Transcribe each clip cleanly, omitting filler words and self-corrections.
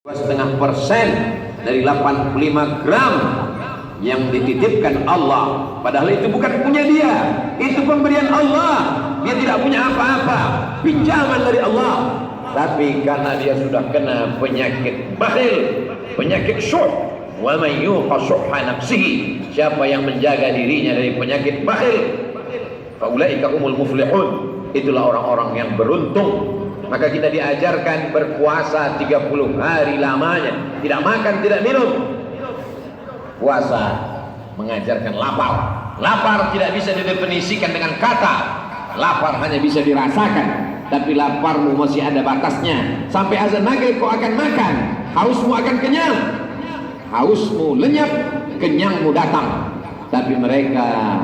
2,5% dari 85 gram yang dititipkan Allah, padahal itu bukan punya dia, itu pemberian Allah. Dia tidak punya apa-apa, pinjaman dari Allah. Tapi karena dia sudah kena penyakit bakhil, penyakit syuh, wa man yuqa syuhha nafsihi, siapa yang menjaga dirinya dari penyakit bakhil, fa ulaika humul muflihun, itulah orang-orang yang beruntung. Maka kita diajarkan berpuasa 30 hari lamanya, tidak makan, tidak minum. Puasa mengajarkan lapar. Lapar tidak bisa didefinisikan dengan kata. Lapar hanya bisa dirasakan. Tapi laparmu masih ada batasnya. Sampai azan maghrib kau akan makan, hausmu akan kenyang. Hausmu lenyap, kenyangmu datang. Tapi mereka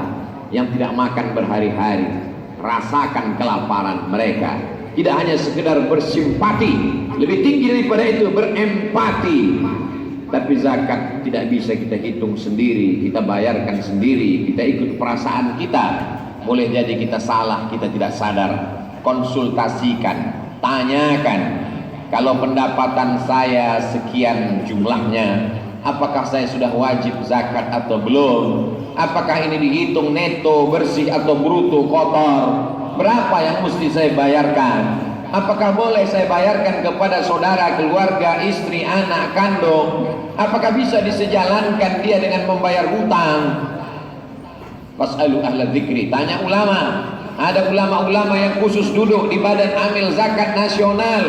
yang tidak makan berhari-hari, rasakan kelaparan mereka. Tidak hanya sekedar bersimpati, lebih tinggi daripada itu berempati. Tapi zakat tidak bisa kita hitung sendiri, kita bayarkan sendiri, kita ikut perasaan kita. Boleh jadi kita salah, kita tidak sadar. Konsultasikan, tanyakan. Kalau pendapatan saya sekian jumlahnya, apakah saya sudah wajib zakat atau belum? Apakah ini dihitung neto, bersih atau bruto, kotor? Berapa yang mesti saya bayarkan? Apakah boleh saya bayarkan kepada saudara, keluarga, istri, anak kandung? Apakah bisa disejalankan dia dengan membayar hutang? Fas'alu ahla dzikri, tanya ulama. Ada ulama-ulama yang khusus duduk di Badan Amil Zakat Nasional.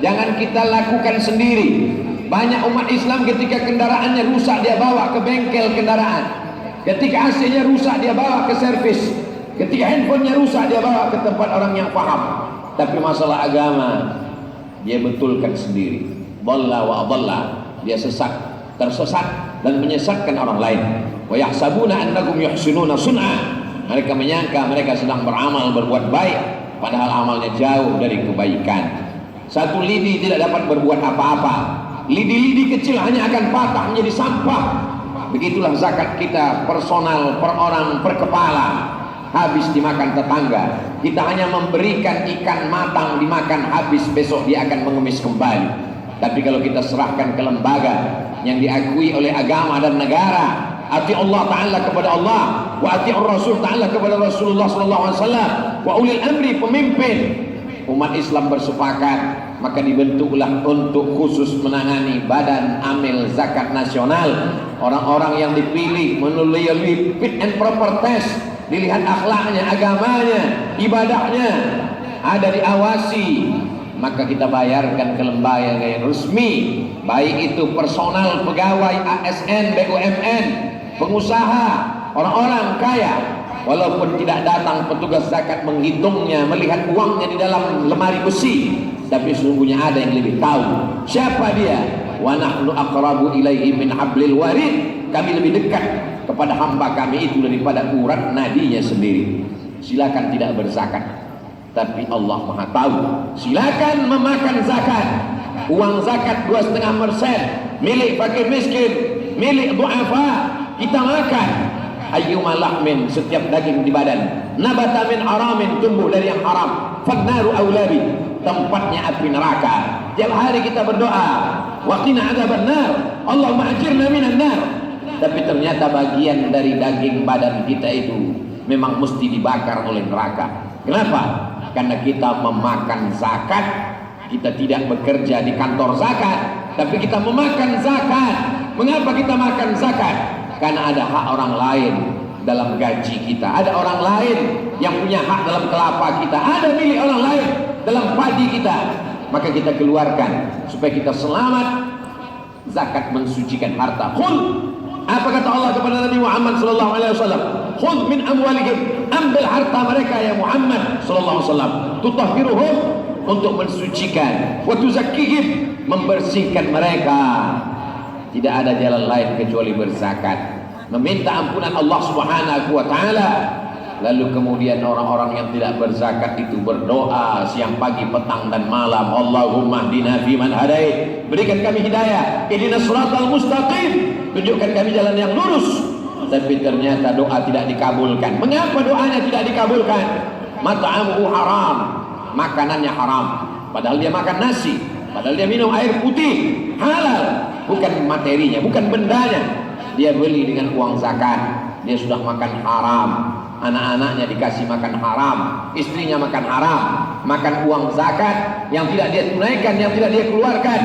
Jangan kita lakukan sendiri. Banyak umat Islam ketika kendaraannya rusak dia bawa ke bengkel kendaraan. Ketika AC-nya rusak dia bawa ke servis. Ketika handphonenya rusak dia bawa ke tempat orang yang paham. Tapi masalah agama dia betulkan sendiri. Dhalla wa adalla, dia sesat, tersesat dan menyesatkan orang lain. Wa yahsabuna annakum yuhsinuna sun'a, mereka menyangka mereka sedang beramal berbuat baik, padahal amalnya jauh dari kebaikan. Satu lidi tidak dapat berbuat apa-apa. Lidi-lidi kecil hanya akan patah menjadi sampah. Begitulah zakat kita, personal, per orang, per kepala. Habis dimakan tetangga. Kita hanya memberikan ikan matang, dimakan habis, besok dia akan mengemis kembali. Tapi kalau kita serahkan ke lembaga yang diakui oleh agama dan negara, ati Allah Ta'ala kepada Allah, wa ati Rasul Ta'ala kepada Rasulullah SAW, wa ulil amri, pemimpin umat Islam bersepakat, maka dibentuklah untuk khusus menangani Badan Amil Zakat Nasional. Orang-orang yang dipilih melalui fit and proper test, dilihat akhlaknya, agamanya, ibadahnya, ada diawasi, maka kita bayarkan ke lembaga yang resmi, baik itu personal, pegawai, ASN, BUMN, pengusaha, orang-orang kaya. Walaupun tidak datang petugas zakat menghitungnya, melihat uangnya di dalam lemari besi, tapi sesungguhnya ada yang lebih tahu siapa dia. Wa nahnu aqrabu ilaihi min hablil warid, kami lebih dekat kepada hamba kami itu daripada urat nadinya sendiri. Silakan tidak berzakat, tapi Allah Maha tahu. Silakan memakan zakat. Uang zakat 2,5% milik fakir miskin, milik du'afa, kita makan. Ayyuma lahmin, setiap daging di badan, nabata min haramin, tumbuh dari yang haram, fannaru aulabi, tempatnya api neraka. Tiap hari kita berdoa, waqina adzabannar, Allahumma ajirna minan nar. Tapi ternyata bagian dari daging badan kita itu memang mesti dibakar oleh neraka. Kenapa? Karena kita memakan zakat. Kita tidak bekerja di kantor zakat, tapi kita memakan zakat. Mengapa kita makan zakat? Karena ada hak orang lain dalam gaji kita, ada orang lain yang punya hak dalam kelapa kita, ada milik orang lain dalam padi kita, maka kita keluarkan supaya kita selamat. Zakat mensucikan harta. Khul, apa kata Allah kepada Nabi Muhammad sallallahu alaihi wasallam? Khul min amwalihim, ambil harta mereka ya Muhammad sallallahu alaihi wasallam, tutahhiruhum, untuk mensucikan, wa tuzakkihim, membersihkan mereka. Tidak ada jalan lain kecuali berzakat, meminta ampunan Allah Subhanahu wa Ta'ala. Lalu kemudian orang-orang yang tidak berzakat itu berdoa siang, pagi, petang dan malam, Allahumma hdina fiman hadait, berikan kami hidayah, ihdinas shiratal mustaqim, tunjukkan kami jalan yang lurus. Tapi ternyata doa tidak dikabulkan. Mengapa doanya tidak dikabulkan? Mat'amuhu haram, makanannya haram, padahal dia makan nasi. Padahal dia minum air putih halal, bukan materinya, bukan bendanya. Dia beli dengan uang zakat. Dia sudah makan haram, anak-anaknya dikasih makan haram, istrinya makan haram, makan uang zakat yang tidak dia tunaikan, yang tidak dia keluarkan.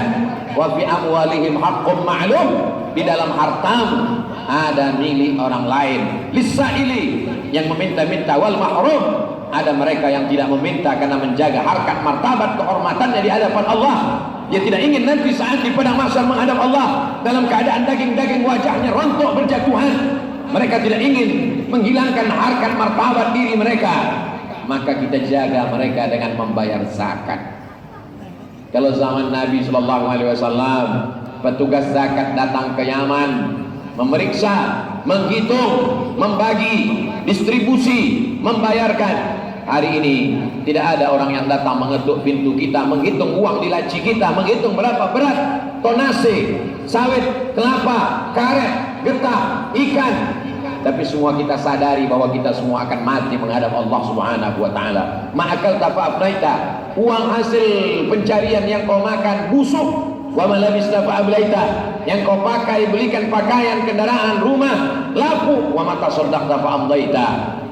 Wa fi amwalihim haqqun ma'lum, di dalam hartamu ada milik orang lain. Lis-sa'ili, yang meminta-minta, wal mahrum, ada mereka yang tidak meminta karena menjaga harkat martabat kehormatannya di hadapan Allah. Dia tidak ingin nanti saat di padang mahsyar menghadap Allah dalam keadaan daging-daging wajahnya rontok berjatuhan. Mereka tidak ingin menghilangkan harkat martabat diri mereka, maka kita jaga mereka dengan membayar zakat. Kalau zaman Nabi SAW, petugas zakat datang ke Yaman, memeriksa, menghitung, membagi, distribusi, membayarkan. Hari ini tidak ada orang yang datang mengetuk pintu kita, menghitung uang di laci kita, menghitung berapa berat tonase, sawit, kelapa, karet, getah, ikan. Tapi semua kita sadari bahwa kita semua akan mati menghadap Allah Subhanahu wa taala. Ma'akal tafa'ablaita, uang hasil pencarian yang kau makan busuk, wa malabista fa'ablaita, yang kau pakai belikan pakaian, kendaraan, rumah, laku, wa mata tasaddaqta fa'amdaita,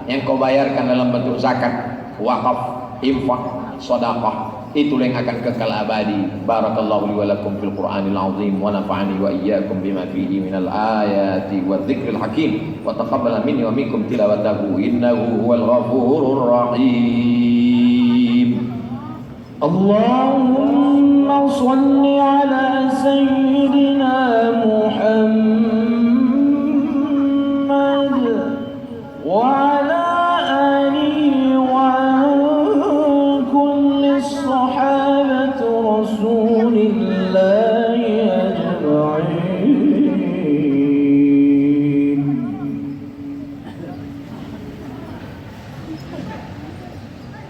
yang kau bayarkan dalam bentuk zakat, wakaf, infak, sedekah, itu yang akan kekal abadi. Barakallahu li wa lakum fil Qur'anil azim wa nafa'ani wa iyyakum bima fihi minal ayati wadh-dhikril hakim wa taqabbala minni wa minkum tilawatahu innahu huwal ghafurur rahim. Allahumma shalli ala sayyidina Muhammad wa ala alihi wa kulli sahabati rasulillahi ajma'in.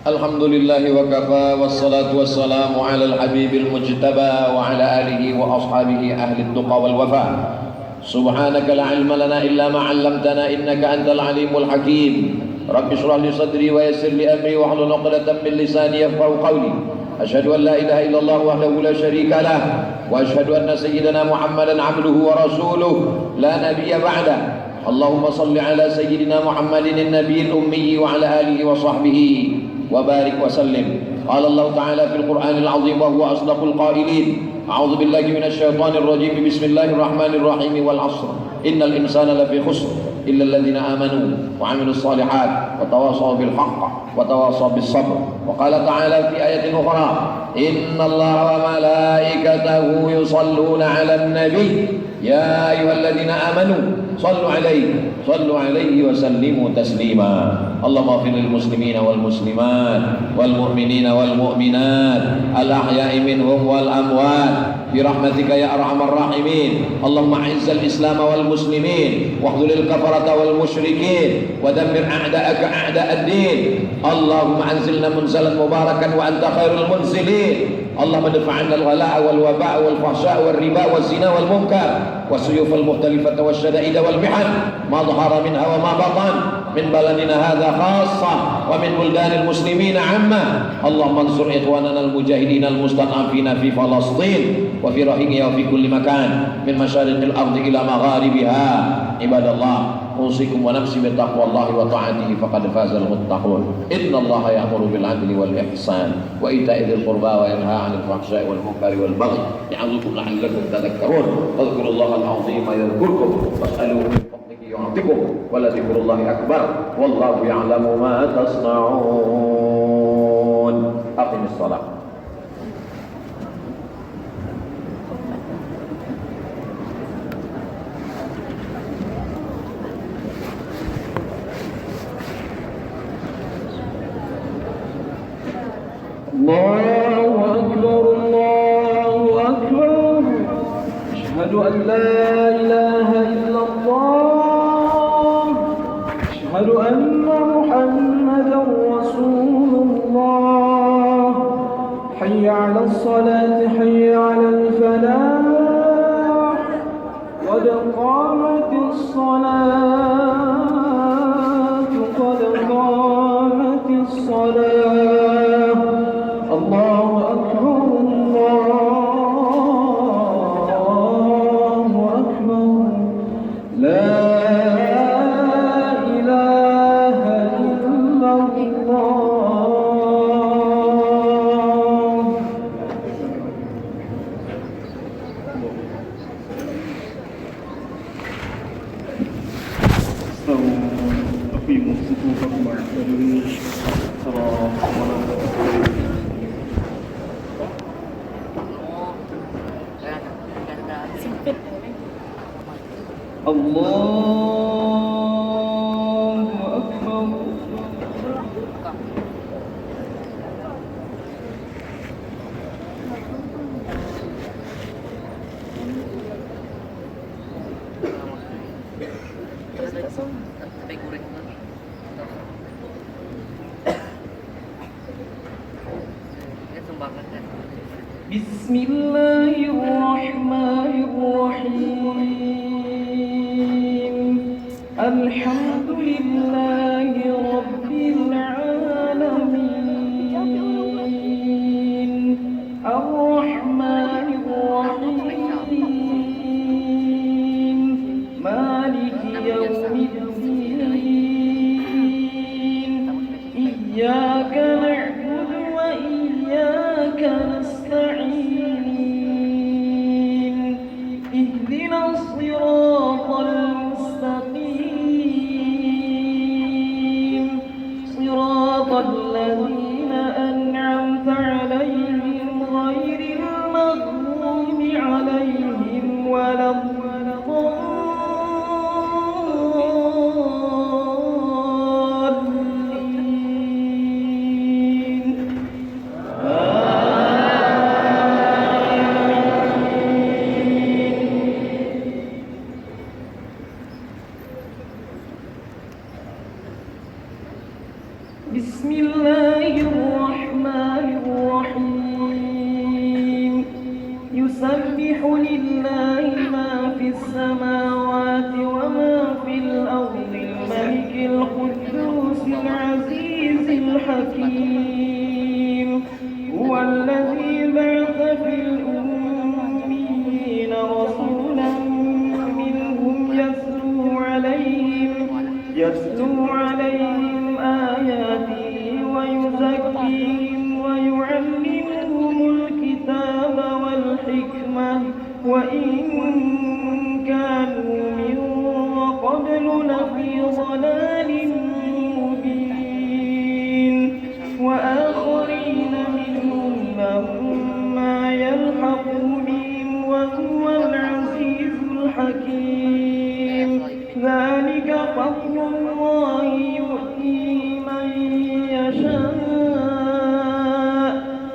Alhamdulillahi wa kafa, wassalatu wassalamu ala al-habibil mujtaba wa ala alihi wa ashabihi ahli tuqa wal wafa. Subhanaka la ilma lana illa ma 'allamtana innaka antal alimul hakim. Rabbi shrah li sadri wa yassir li amri wa hlul 'uqdatam min lisani yafqahu qawli. Asyhadu an la ilaha illallah wahdahu la syarika lah wa asyhadu anna sayyidana Muhammadan 'abduhu wa rasuluhu la nabiyya ba'da. Allahumma shalli ala sayyidina Muhammadin an-nabiyil ummi wa ala alihi wa sahbihi wa barik wa sallim. Qala Allah ta'ala fil Qur'anil 'azim wa huwa asdaqul qailin. A'udzu billahi minasy syaithanir rajim. Bismillahirrahmanirrahim. Wal 'ashr. Innal insana lafi khusr illa alladhina amanu wa 'amilus shalihat wa tawassaw bil haqq wa tawassaw bis sabr. Wa qala ta'ala fi ayatin ukhra, innallaha wa malaikatahu yusalluna 'alan nabiy ya ayyuhalladzina amanu sallu 'alaihi wa sallimu taslima. Allahumma ighfir lil muslimina wal muslimat wal mu'minina wal mu'minat al ahya'i minhum wal amwat bi rahmatika ya arhamar rahimin. Allahumma izzal islam wal muslimin wahdhuril kafarata wal musyrikin wa dammir a'da'aka a'da'ad din. Allahumma anzilna munzalan mubarakan wa anta khairul munzilin. Allahumma dafa'na al-ghala' wal waba' wal fahsya' wal riba wal zina wal munkar والسيوف المختلفة والشدائد والمحن ما ظهر منها وما بطن من بلدنا هذا خاصة ومن بلدان المسلمين عامة. اللهم انصر إخواننا المجاهدين المستضعفين في فلسطين وفي روهينيا وفي كل مكان من مشارق الأرض إلى مغاربها. عباد الله أوصيكم ونفسي بتقوى الله وطاعته فقد فاز المتقون. إن الله يأمر بالعدل والإحسان وإيتاء ذي القربى وينهى عن الفحشاء والمنكر والبغي يعظكم لعلكم تذكرون. اذكروا الله العظيم يذكركم واسألوه من فضله يعطكم ولذكر الله أكبر والله يعلم ما تصنعون. أقم الصلاة. الله أكبر الله أكبر. أشهد أن لا إله إلا الله. أشهد أن محمدا رسول الله. حي على الصلاة حي على الفلاح قد قامت الصلاة قد قامت الصلاة. الله أكبر الله وأقيموا صفوفكم واعتدلوا صراط الله أكبر. بسم الله الرحمن الرحيم الحمد لله رب العالمين الرحمن الرحيم مالك يوم الدين إياك نعبد وإياك نستعين اهدنا الصراط المستقيم صراط الذين أنعمت عليهم غير المغضوب عليهم ولا بسم الله الرحمن الرحيم يسبح لله ما في السماوات وما في الأرض الملك القدوس العزيز الحكيم هو الذي بعث في الأميين رسولا منهم يتلو عليهم آياته ويزكيهم ويعلمهم الكتاب والحكمة وإن كانوا من قبل لفي ضلال مبين وآخرين منهم لما يلحقوا بهم وهو العزيز الحكيم ذلك فضل الله يؤتيه من يشاء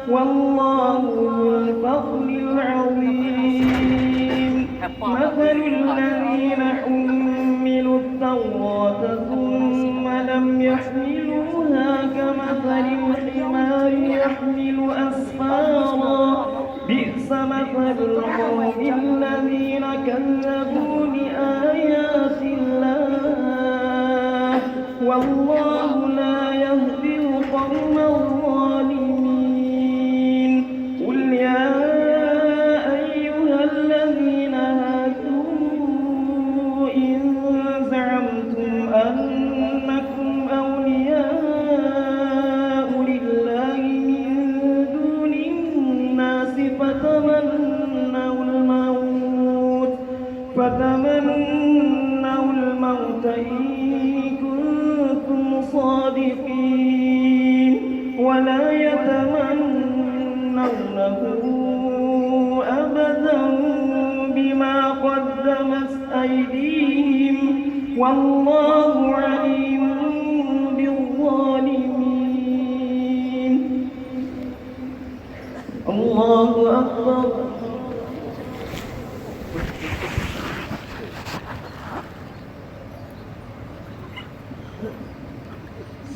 والله ذو الفضل العظيم مثل الذين حملوا التوراة ثم لم يحملوها كمثل الحمار يحمل أسفارا بئس مثل القوم الذين كذبوا بآيات الله والله لا يهدي القوم الظالمين قل يا أيها الذين هادوا إن زعمتم أنكم أولياء لله من دون الناس فتمنوا الموت إن كنتم صادقين ولا يتمنونه أبدا بما قدمت أيديهم والله عليم بالظالمين. الله أكبر.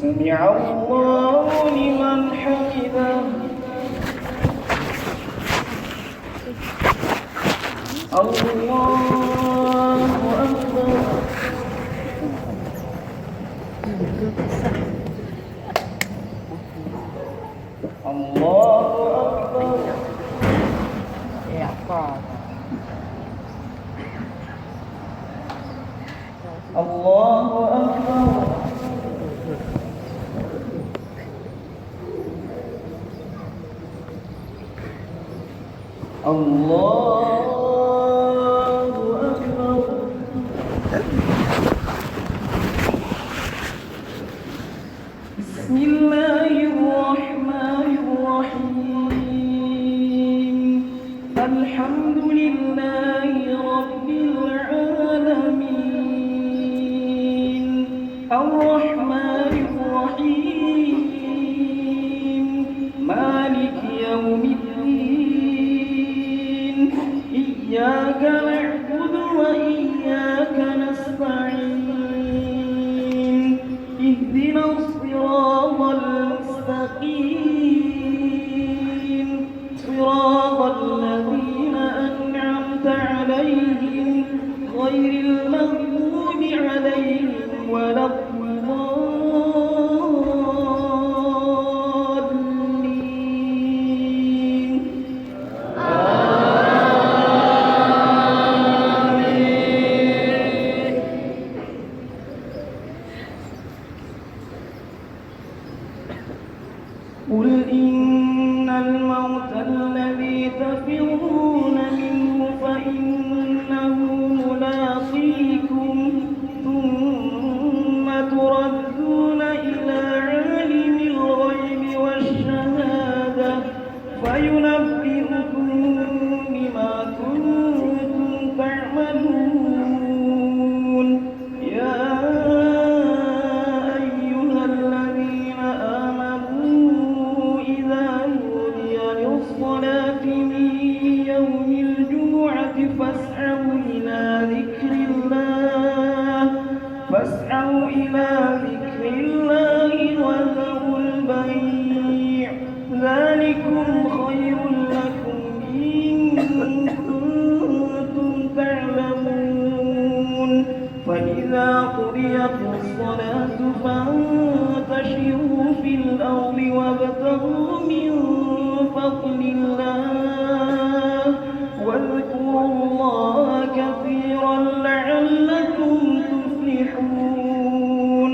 سمع الله لمن حمده. الله أكبر. الله أكبر. الله أكبر. الله أكبر. الرحمن الرحيم مالك يوم الدين إياك نعبد وإياك نستعين اهدنا الصراط المستقيم صراط الذين أنعمت عليهم غير المغضوب عليهم ولا الضالين آمين. قل إن الموت الذي تفرون منه فإنه ملاقيكم ثم تردون إلى عالم الغيب والشهادة فينبئكم بما كنتم تعملون يا أيها الذين آمنوا إذا نودي للصلاة من يوم الجمعة فاسعوا إلى ذكر الله وذروا البيع ذلكم خير لكم إن كنتم تعلمون فإذا قضيت الصلاة فانتشروا في الأرض وابتغوا من فضل الله واذكروا الله كثيرا لعلكم تفلحون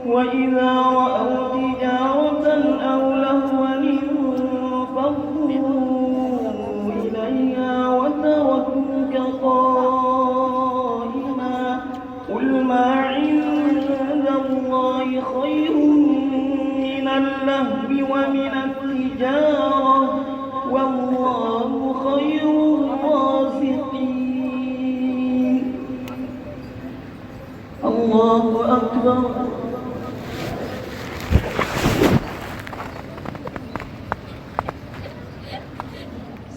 وإذا رأوا تجارة أو لهوا انفضوا إليها وتركوك قائما قل ما عند الله خير من اللهو ومن التجارة والله خير الرازقين الله أكبر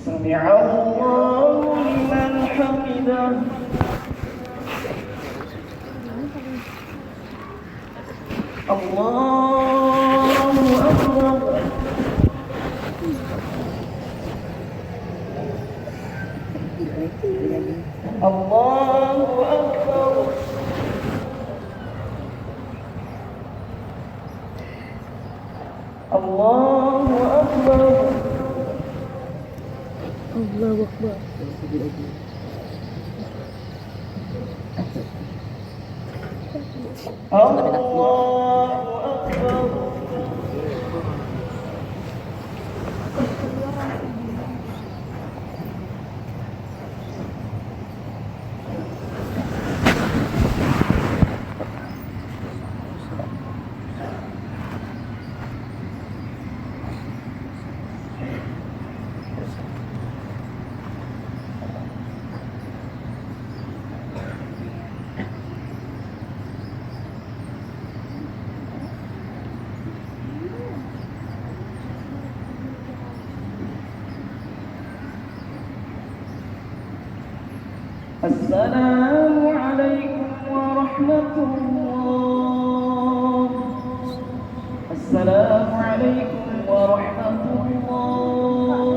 سمع الله لمن حمده الله أكبر الله أكبر الله أكبر الله أكبر الله أكبر السلام عليكم ورحمة الله السلام عليكم ورحمة الله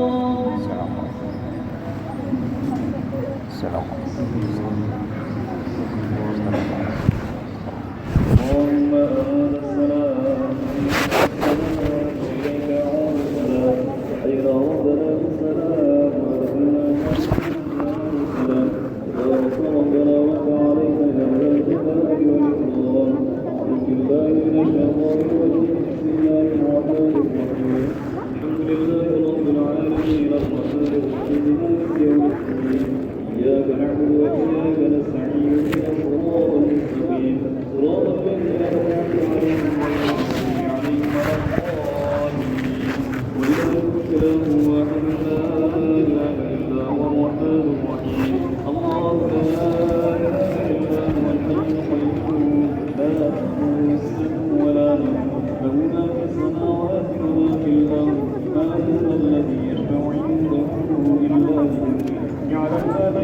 اللهم أنت السلام إليك عود السلام حي ربنا بالسلام ورحمنا بالسلام بارك ربنا وتعالينا جل الجلال والإكرام بسم الله من الشيطان الرجيم بسم الله الرحمن الرحيم الحمد لله رب العالمين الرحمن الرحيم مالك يوم الدين إياك نعبد وإياك نستعين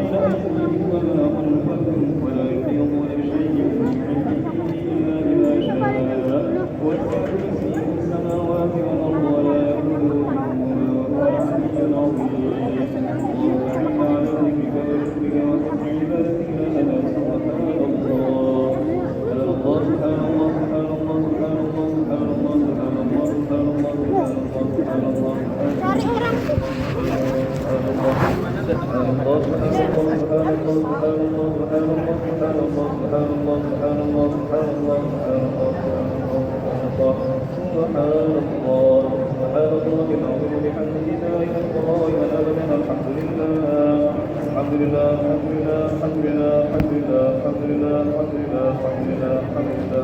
بين أيديهم ولا خلفهم ولا يحيطون بشيء من علمه إلا بما شاء وسع كرسيه السماوات والأرض ولا يئوده حفظهما وهو العلي العظيم اللهم على ذكرك وشكرك وحسن عبادتك لنا سبحان الله سبحان الله سبحان الله سبحان الله سبحان الله سبحان الله سبحان الله سبحان الله سبحان الله